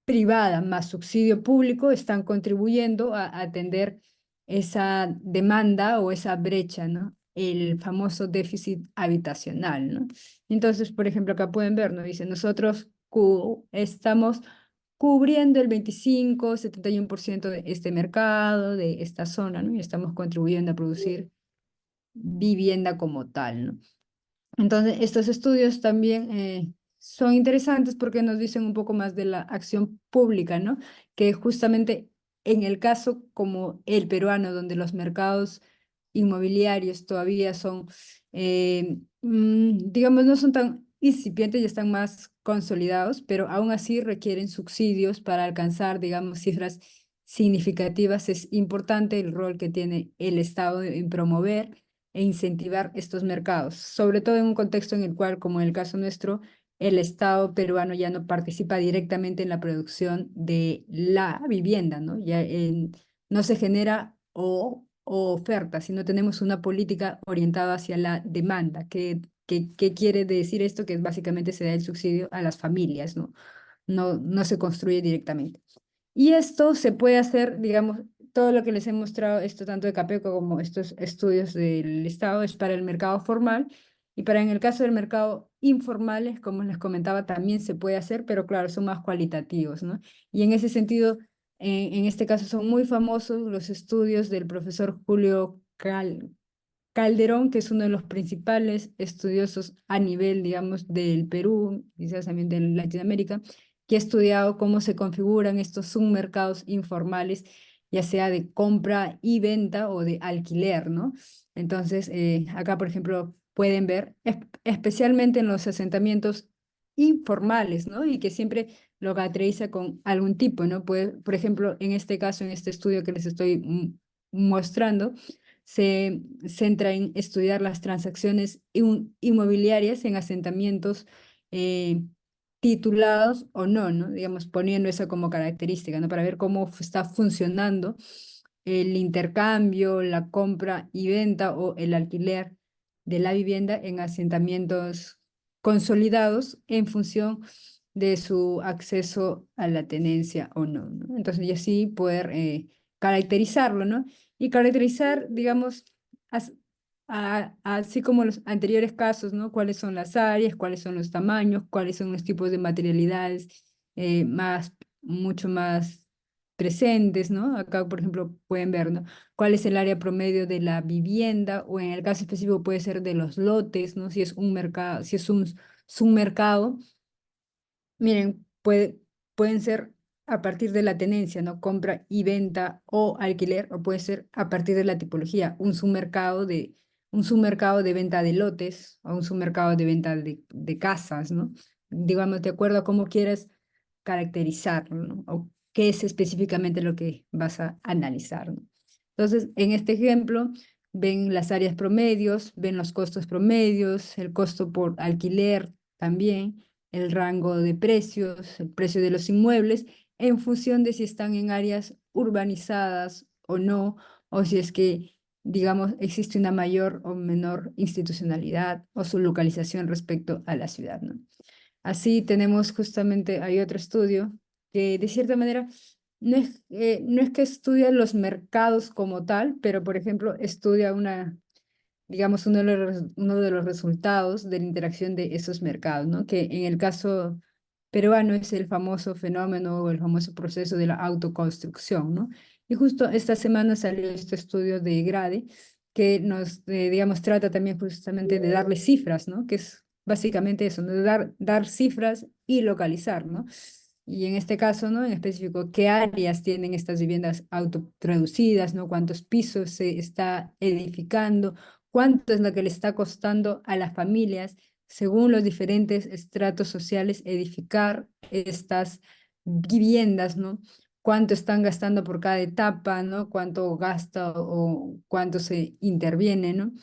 privada más subsidio público están contribuyendo a atender esa demanda o esa brecha, ¿no? El famoso déficit habitacional, ¿no? Entonces, por ejemplo, acá pueden ver, ¿no? Dice, nosotros estamos cubriendo el 25-71% de este mercado, de esta zona, ¿no? Y estamos contribuyendo a producir vivienda como tal, ¿no? Entonces, estos estudios también son interesantes porque nos dicen un poco más de la acción pública, ¿no? Que justamente en el caso como el peruano, donde los mercados inmobiliarios todavía son, digamos, no son tan incipientes y están más consolidados, pero aún así requieren subsidios para alcanzar, digamos, cifras significativas. Es importante el rol que tiene el Estado en promover e incentivar estos mercados, sobre todo en un contexto en el cual, como en el caso nuestro, el Estado peruano ya no participa directamente en la producción de la vivienda, ¿no? No se genera o oferta, sino tenemos una política orientada hacia la demanda. ¿Qué quiere decir esto? Que básicamente se da el subsidio a las familias, ¿no? No se construye directamente. Y esto se puede hacer, digamos, todo lo que les he mostrado, esto tanto de Capeco como estos estudios del Estado, es para el mercado formal y para en el caso del mercado informales, como les comentaba, también se puede hacer, pero claro, son más cualitativos, ¿no? Y en ese sentido, en este caso son muy famosos los estudios del profesor Julio Calderón, que es uno de los principales estudiosos a nivel, digamos, del Perú, quizás también de Latinoamérica, que ha estudiado cómo se configuran estos submercados informales, ya sea de compra y venta o de alquiler, ¿no? Entonces, acá, por ejemplo, pueden ver, especialmente en los asentamientos informales, ¿no? Y que siempre lo caracteriza con algún tipo, ¿no? Por ejemplo, en este caso, en este estudio que les estoy mostrando, se centra en estudiar las transacciones inmobiliarias en asentamientos eh, titulados o no, ¿no? Digamos, poniendo eso como característica, ¿no? Para ver cómo está funcionando el intercambio, la compra y venta o el alquiler de la vivienda en asentamientos consolidados en función de su acceso a la tenencia o no, ¿no? Entonces, y así poder caracterizarlo, ¿no? Y caracterizar, digamos, as- así como los anteriores casos, ¿no? Cuáles son las áreas, cuáles son los tamaños, cuáles son los tipos de materialidades mucho más presentes, ¿no? Acá, por ejemplo, pueden ver, ¿no? Cuál es el área promedio de la vivienda, o en el caso específico puede ser de los lotes, ¿no? Si es un mercado, si es un submercado. Miren, pueden ser a partir de la tenencia, ¿no? Compra y venta o alquiler, o puede ser a partir de la tipología, un submercado de venta de lotes o un submercado de venta de casas, ¿no? Digamos, de acuerdo a cómo quieras caracterizarlo, ¿no? O qué es específicamente lo que vas a analizar, ¿no? Entonces, en este ejemplo, ven las áreas promedios, ven los costos promedios, el costo por alquiler también, el rango de precios, el precio de los inmuebles, en función de si están en áreas urbanizadas o no, o si es que, digamos, existe una mayor o menor institucionalidad o su localización respecto a la ciudad, ¿no? Así tenemos justamente, hay otro estudio que de cierta manera no es que estudia los mercados como tal, pero por ejemplo estudia digamos, uno de los resultados de la interacción de esos mercados, ¿no? Que en el caso peruano es el famoso fenómeno o el famoso proceso de la autoconstrucción, ¿no? Y justo esta semana salió este estudio de Grade que nos, digamos, trata también justamente de darle cifras, ¿no? Que es básicamente eso, ¿no? De dar cifras y localizar, ¿no? Y en este caso, ¿no? En específico, ¿qué áreas tienen estas viviendas autotraducidas, ¿no? ¿Cuántos pisos se está edificando? ¿Cuánto es lo que le está costando a las familias, según los diferentes estratos sociales, edificar estas viviendas, ¿no? ¿Cuánto están gastando por cada etapa, ¿no? ¿Cuánto gasta o cuánto se interviene, ¿no?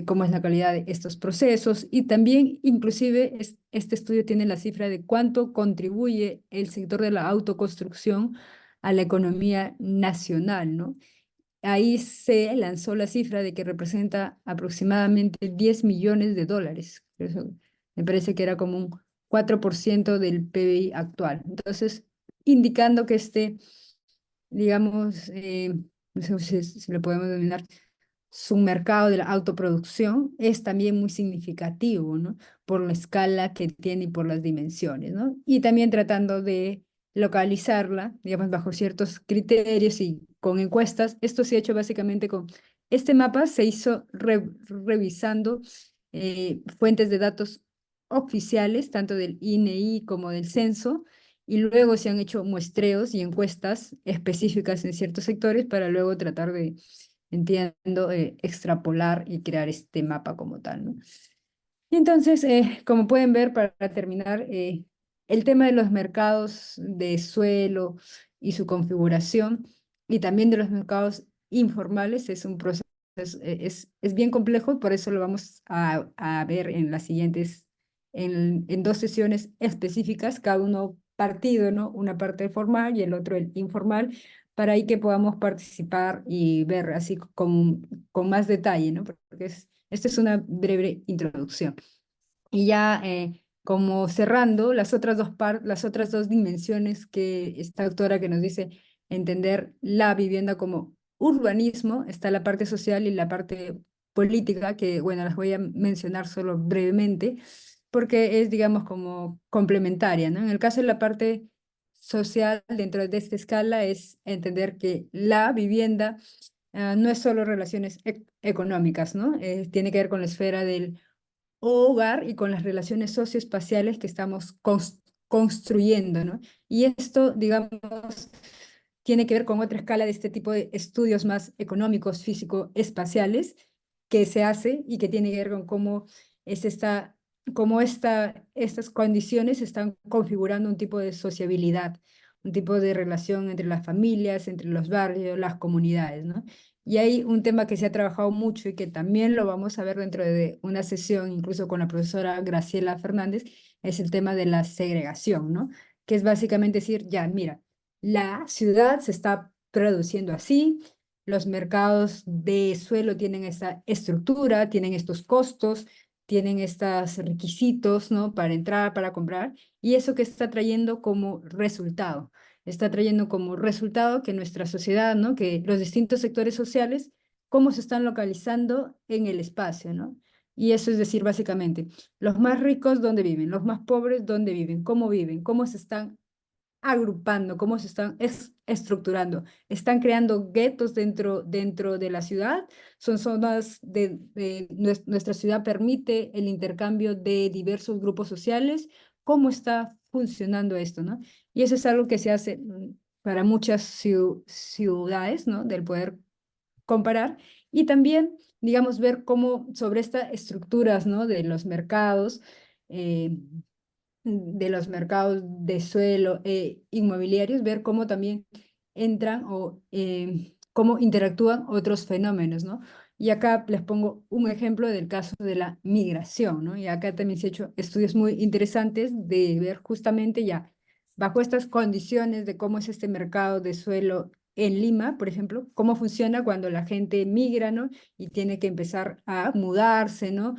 Cómo es la calidad de estos procesos, y también inclusive este estudio tiene la cifra de cuánto contribuye el sector de la autoconstrucción a la economía nacional, ¿no? Ahí se lanzó la cifra de que representa aproximadamente 10 millones de dólares. Eso me parece que era como un 4% del PBI actual. Entonces, indicando que digamos, no sé si lo podemos denominar, su mercado de la autoproducción es también muy significativo, ¿no? Por la escala que tiene y por las dimensiones, ¿no? Y también tratando de localizarla, digamos, bajo ciertos criterios y con encuestas. Esto se ha hecho básicamente con... Este mapa se hizo revisando fuentes de datos oficiales, tanto del INEI como del censo, y luego se han hecho muestreos y encuestas específicas en ciertos sectores para luego tratar de, entiendo, extrapolar y crear este mapa como tal, ¿no? Y entonces, como pueden ver, para terminar, el tema de los mercados de suelo y su configuración, y también de los mercados informales, es un proceso, es bien complejo, por eso lo vamos a ver en las siguientes, en dos sesiones específicas, cada uno partido, ¿no? Una parte formal y el otro el informal, para ahí que podamos participar y ver así con más detalle, ¿no? Porque esta es una breve introducción. Y ya como cerrando, las otras dos dimensiones que esta autora que nos dice entender la vivienda como urbanismo, está la parte social y la parte política, que bueno, las voy a mencionar solo brevemente, porque es, digamos, como complementaria, ¿no? En el caso de la parte social, dentro de esta escala, es entender que la vivienda no es solo relaciones económicas, ¿no? Tiene que ver con la esfera del hogar y con las relaciones socioespaciales que estamos construyendo, ¿no? Y esto, digamos, tiene que ver con otra escala de este tipo de estudios más económicos, físico-espaciales, que se hace y que tiene que ver con cómo es estas condiciones están configurando un tipo de sociabilidad, un tipo de relación entre las familias, entre los barrios, las comunidades, ¿no? Y hay un tema que se ha trabajado mucho y que también lo vamos a ver dentro de una sesión, incluso con la profesora Graciela Fernández, es el tema de la segregación, ¿no? Que es básicamente decir, ya, mira, la ciudad se está produciendo así, los mercados de suelo tienen esta estructura, tienen estos costos, tienen estos requisitos, ¿no? Para entrar, para comprar, y eso que está trayendo como resultado. Está trayendo como resultado que nuestra sociedad, ¿no? Que los distintos sectores sociales, cómo se están localizando en el espacio, ¿no? Y eso es decir, básicamente, los más ricos, ¿dónde viven? Los más pobres, ¿dónde viven? ¿Cómo se están agrupando, cómo se están estructurando? ¿Están creando guetos dentro de la ciudad? ¿Son zonas nuestra ciudad permite el intercambio de diversos grupos sociales? ¿Cómo está funcionando esto, no? Y eso es algo que se hace para muchas ciudades, ¿no? Del poder comparar y también, digamos, ver cómo sobre estas estructuras, ¿no? Eh, de los mercados de suelo inmobiliarios, ver cómo también entran o cómo interactúan otros fenómenos, ¿no? Y acá les pongo un ejemplo del caso de la migración, ¿no? Y acá también se han hecho estudios muy interesantes de ver justamente ya bajo estas condiciones de cómo es este mercado de suelo en Lima, por ejemplo, cómo funciona cuando la gente migra, ¿no? Y tiene que empezar a mudarse, ¿no?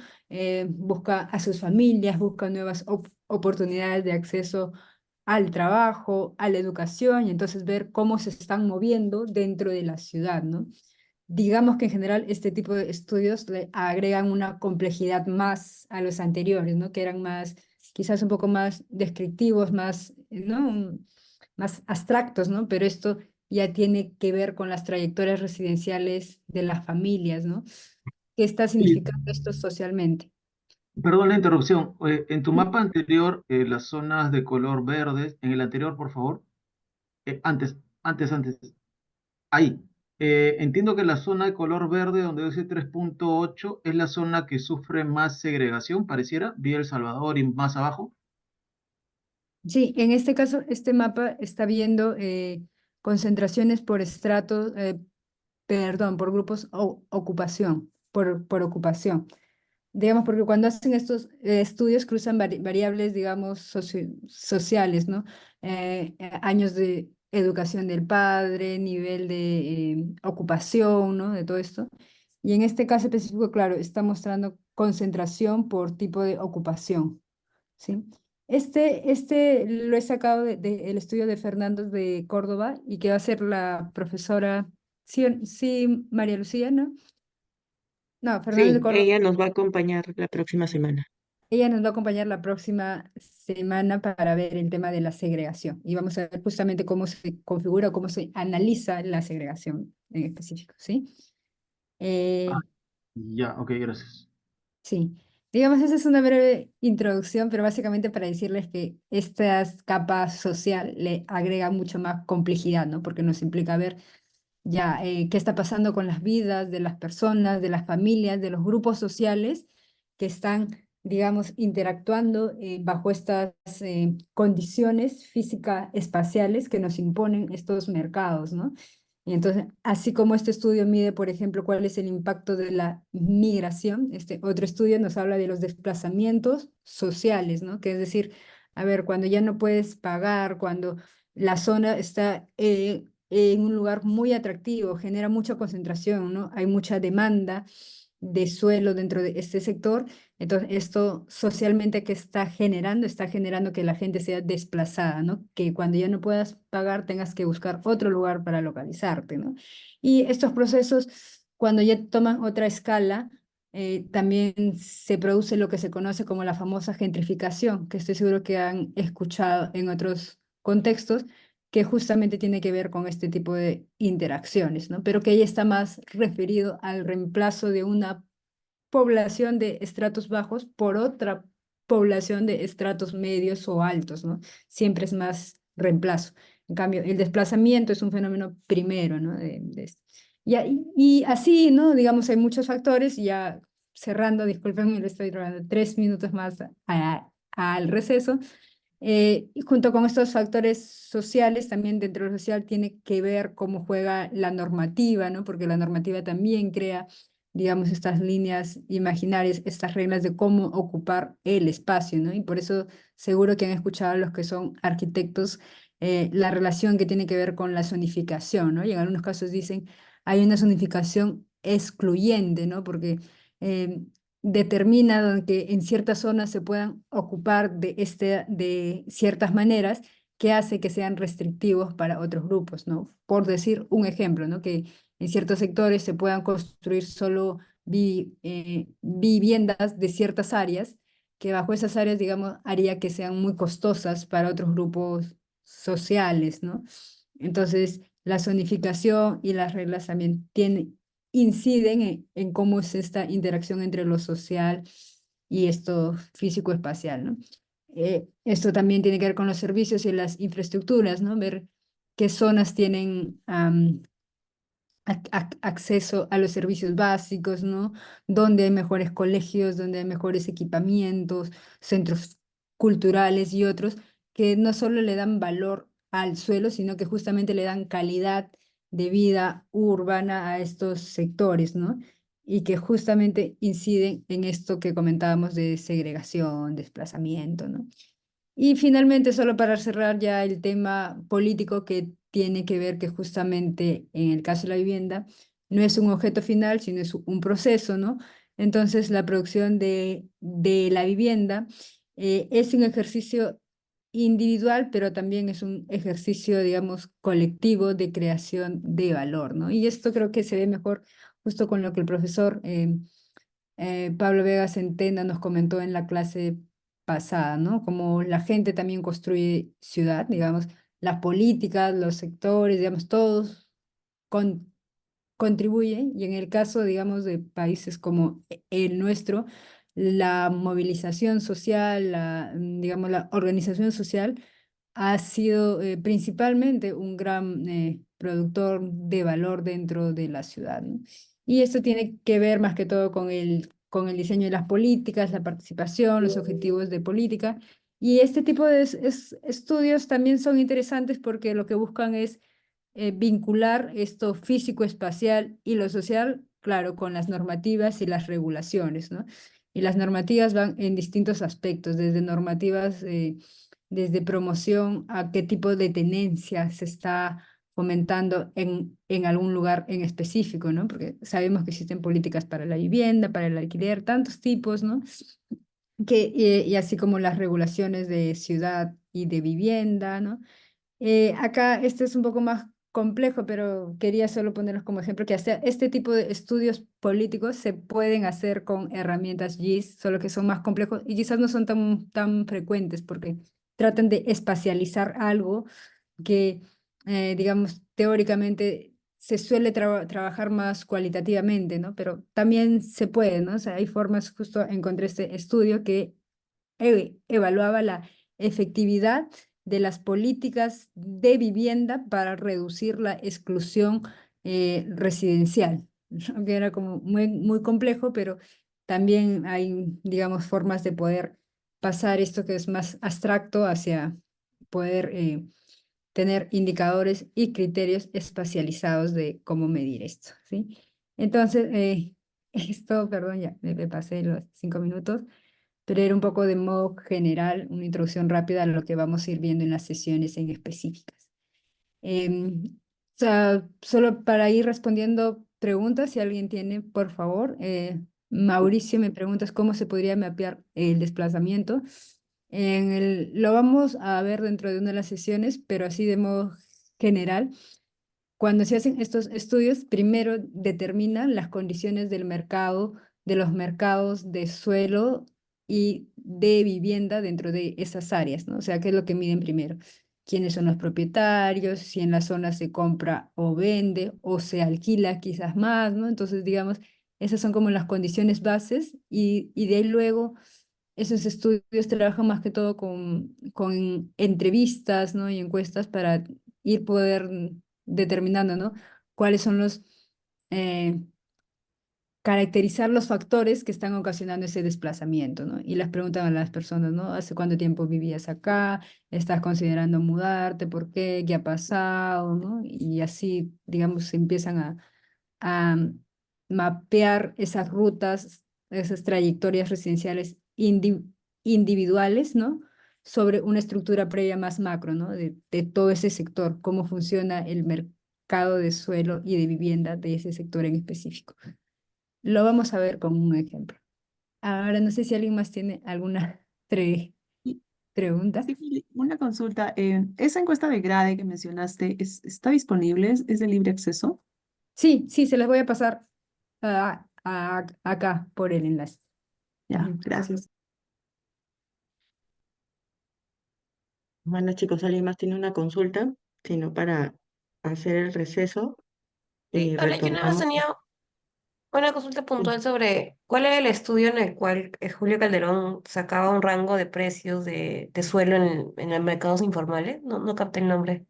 Busca a sus familias, busca nuevas oportunidades de acceso al trabajo, a la educación, y entonces ver cómo se están moviendo dentro de la ciudad, ¿no? Digamos que en general este tipo de estudios le agregan una complejidad más a los anteriores, ¿no? Que eran más, quizás un poco más descriptivos, más, ¿no? Más abstractos, ¿no? Pero esto ya tiene que ver con las trayectorias residenciales de las familias, ¿no? ¿Qué está Sí, significando esto socialmente? perdón la interrupción. En tu mapa anterior, las zonas de color verde, en el anterior, por favor. Antes. Ahí. Entiendo que la zona de color verde, donde dice 3.8, es la zona que sufre más segregación, pareciera, Vía El Salvador y más abajo. Sí, en este caso, este mapa está viendo concentraciones por estratos, perdón, por grupos ocupación, por ocupación. Digamos, porque cuando hacen estos estudios cruzan variables, digamos, sociales, ¿no? Años de educación del padre, nivel de ocupación, ¿no? De todo esto. Y en este caso específico, claro, está mostrando concentración por tipo de ocupación, ¿sí? Este lo he sacado del estudio de Fernández de Córdoba y que va a ser la profesora, sí, sí, María Lucía, ¿no? No, Fernández de Sí, Córdoba. ella nos va a acompañar la próxima semana. Ella nos va a acompañar la próxima semana para ver el tema de la segregación y vamos a ver justamente cómo se configura, cómo se analiza la segregación en específico, ¿sí? Ah, Eh, ya, ok, gracias. sí, digamos, esa es una breve introducción, pero básicamente para decirles que esta capa social le agrega mucho más complejidad, ¿no? Porque nos implica ver ya qué está pasando con las vidas de las personas, de las familias, de los grupos sociales que están, digamos, interactuando bajo estas condiciones físicas espaciales que nos imponen estos mercados, ¿no? Y entonces, así como este estudio mide, por ejemplo, cuál es el impacto de la migración, este otro estudio nos habla de los desplazamientos sociales, ¿no? Que es decir, a ver, cuando ya no puedes pagar, cuando la zona está en un lugar muy atractivo, genera mucha concentración, ¿no? Hay mucha demanda de suelo dentro de este sector. Entonces, esto socialmente que está generando que la gente sea desplazada, ¿no? Que cuando ya no puedas pagar tengas que buscar otro lugar para localizarte, ¿no? Y estos procesos, cuando ya toman otra escala, también se produce lo que se conoce como la famosa gentrificación, que estoy seguro que han escuchado en otros contextos, que justamente tiene que ver con este tipo de interacciones, ¿no? Pero que ahí está más referido al reemplazo de una población de estratos bajos por otra población de estratos medios o altos, ¿no? Siempre es más reemplazo. En cambio, el desplazamiento es un fenómeno primero, ¿no? Y así, ¿no? Digamos, hay muchos factores, ya cerrando, discúlpenme, le estoy robando 3 minutos más al receso. Y junto con estos factores sociales, también dentro de lo social tiene que ver cómo juega la normativa, ¿no? Porque la normativa también crea, digamos, estas líneas imaginarias, estas reglas de cómo ocupar el espacio, ¿no? Y por eso seguro que han escuchado a los que son arquitectos la relación que tiene que ver con la zonificación, ¿no? Y en algunos casos dicen, hay una zonificación excluyente, ¿no? Porque eh, determina que en ciertas zonas se puedan ocupar de ciertas maneras que hace que sean restrictivos para otros grupos, ¿no? Por decir un ejemplo, ¿no? Que en ciertos sectores se puedan construir solo viviendas de ciertas áreas, que bajo esas áreas, digamos, haría que sean muy costosas para otros grupos sociales, ¿no? Entonces, la zonificación y las reglas también inciden en cómo es esta interacción entre lo social y esto físico-espacial, ¿no? Esto también tiene que ver con los servicios y las infraestructuras, ¿no? Ver qué zonas tienen acceso a los servicios básicos, ¿no? Donde hay mejores colegios, donde hay mejores equipamientos, centros culturales y otros que no solo le dan valor al suelo, sino que justamente le dan calidad de vida urbana a estos sectores, ¿no? Y que justamente inciden en esto que comentábamos de segregación, desplazamiento, ¿no? Y finalmente, solo para cerrar ya el tema político que tiene que ver que justamente en el caso de la vivienda no es un objeto final, sino es un proceso, ¿no? Entonces, la producción de la vivienda es un ejercicio individual, pero también es un ejercicio, digamos, colectivo de creación de valor, ¿no? Y esto creo que se ve mejor justo con lo que el profesor Pablo Vega Centeno nos comentó en la clase pasada, ¿no? Como la gente también construye ciudad, digamos, las políticas, los sectores, digamos, todos con, contribuyen y en el caso, digamos, de países como el nuestro, la movilización social, digamos, la organización social ha sido principalmente un gran productor de valor dentro de la ciudad, ¿no? Y esto tiene que ver más que todo con el diseño de las políticas, la participación, los objetivos de política. Y este tipo de estudios también son interesantes porque lo que buscan es vincular esto físico-espacial y lo social, claro, con las normativas y las regulaciones, ¿no? Y las normativas van en distintos aspectos, desde normativas, desde promoción a qué tipo de tenencia se está fomentando en algún lugar en específico, ¿no? Porque sabemos que existen políticas para la vivienda, para el alquiler, tantos tipos, ¿no? Y así como las regulaciones de ciudad y de vivienda, ¿no? Acá este es un poco más complejo, pero quería solo ponerlos como ejemplo que hasta este tipo de estudios políticos se pueden hacer con herramientas GIS, solo que son más complejos y quizás no son tan frecuentes porque tratan de espacializar algo que, digamos, teóricamente se suele trabajar más cualitativamente, ¿no? Pero también se puede, ¿no? O sea, hay formas, justo encontré este estudio que evaluaba la efectividad de las políticas de vivienda para reducir la exclusión residencial, ¿no? Que era como muy complejo, pero también hay, digamos, formas de poder pasar esto que es más abstracto hacia poder tener indicadores y criterios espacializados de cómo medir esto, ¿sí? Entonces, esto, perdón, ya me pasé los 5 minutos, pero era un poco de modo general, una introducción rápida a lo que vamos a ir viendo en las sesiones en específicas. O sea, solo para ir respondiendo preguntas, si alguien tiene, por favor. Mauricio me preguntas cómo se podría mapear el desplazamiento. Lo vamos a ver dentro de una de las sesiones, pero así de modo general. Cuando se hacen estos estudios, primero determinan las condiciones del mercado de los mercados de suelo y de vivienda dentro de esas áreas, ¿no? O sea, ¿qué es lo que miden primero? ¿Quiénes son los propietarios? Si en la zona se compra o vende o se alquila quizás más, ¿no? Entonces, digamos, esas son como las condiciones bases y de ahí luego esos estudios trabajan más que todo con entrevistas, ¿no? Y encuestas para ir poder determinando, ¿no? Cuáles son eh, caracterizar los factores que están ocasionando ese desplazamiento, ¿no? Y les preguntan a las personas, ¿no? ¿Hace cuánto tiempo vivías acá? ¿Estás considerando mudarte? ¿Por qué? ¿Qué ha pasado? ¿No? Y así, digamos, se empiezan a mapear esas rutas, esas trayectorias residenciales individuales, ¿no? Sobre una estructura previa más macro, ¿no? De todo ese sector, cómo funciona el mercado de suelo y de vivienda de ese sector en específico. Lo vamos a ver como un ejemplo. Ahora no sé si alguien más tiene alguna Y- pregunta. Sí, Fili, una consulta. Esa encuesta de Grade que mencionaste, ¿está disponible? ¿Es de libre acceso? Sí, sí, se las voy a pasar acá por el enlace. Ya, Ujú. gracias. Bueno, chicos, ¿alguien más tiene una consulta? Sino para hacer el receso Sí, y hola, yo nada más retornamos. tenía una consulta Sí. puntual sobre cuál era el estudio en el cual Julio Calderón sacaba un rango de precios de suelo en los mercados informales. No, no capté el nombre.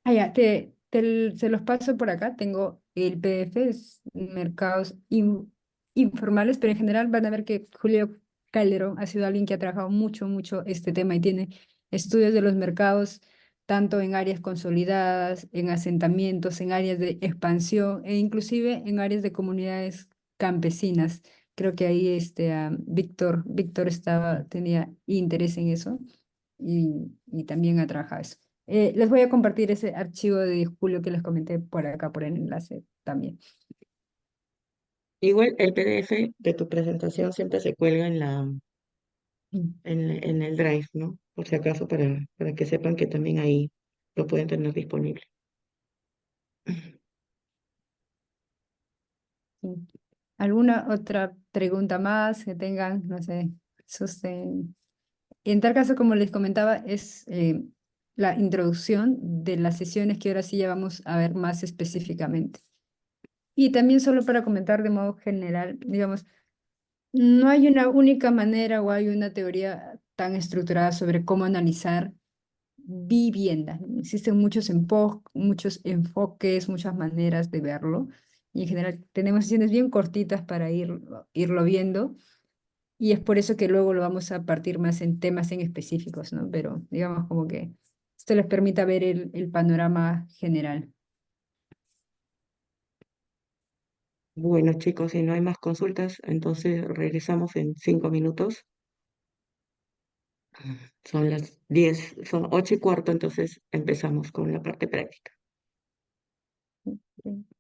Ah, ya, se los paso por acá. Tengo el PDF, es mercados informales, pero en general van a ver que Julio Calderón ha sido alguien que ha trabajado mucho, mucho este tema y tiene estudios de los mercados, tanto en áreas consolidadas, en asentamientos, en áreas de expansión e inclusive en áreas de comunidades campesinas. Creo que ahí Víctor tenía interés en eso y también ha trabajado eso. Les voy a compartir ese archivo de Julio que les comenté por acá, por el enlace también. Igual el PDF de tu presentación siempre se cuelga Mm. en el Drive, ¿no? Por si acaso, para que sepan que también ahí lo pueden tener disponible. Sí. ¿Alguna otra pregunta más que tengan? No sé, y en tal caso, como les comentaba, es la introducción de las sesiones que ahora sí ya vamos a ver más específicamente. Y también solo para comentar de modo general, digamos, no hay una única manera o hay una teoría tan estructurada sobre cómo analizar vivienda. Existen muchos enfoques, muchas maneras de verlo. Y en general tenemos sesiones bien cortitas para irlo viendo. Y es por eso que luego lo vamos a partir más en temas en específicos, ¿no? Pero digamos como que esto les permita ver el panorama general. Bueno, chicos, si no hay más consultas, entonces regresamos en 5 minutos. Son las 10, son 8:15, entonces empezamos con la parte práctica. Ok.